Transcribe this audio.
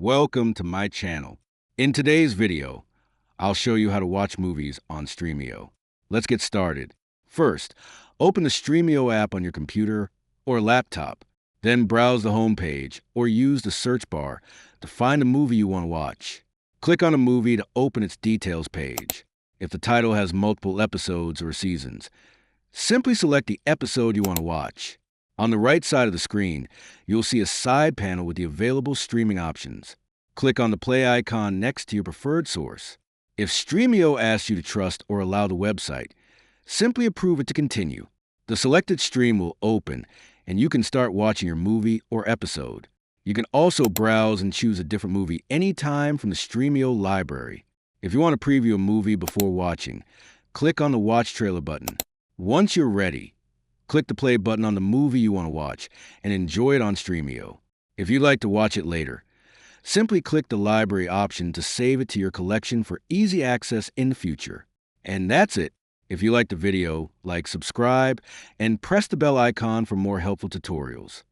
Welcome to my channel. In today's video, I'll show you how to watch movies on Stremio. Let's get started. First, open the Stremio app on your computer or laptop. Then browse the home page or use the search bar to find a movie you want to watch. Click on a movie to open its details page. If the title has multiple episodes or seasons, simply select the episode you want to watch. On the right side of the screen, you'll see a side panel with the available streaming options. Click on the play icon next to your preferred source. If Stremio asks you to trust or allow the website, simply approve it to continue. The selected stream will open, and you can start watching your movie or episode. You can also browse and choose a different movie anytime from the Stremio library. If you want to preview a movie before watching, click on the Watch Trailer button. Once you're ready, click the play button on the movie you want to watch and enjoy it on Stremio. If you'd like to watch it later, simply click the library option to save it to your collection for easy access in the future. And that's it. If you liked the video, like, subscribe, and press the bell icon for more helpful tutorials.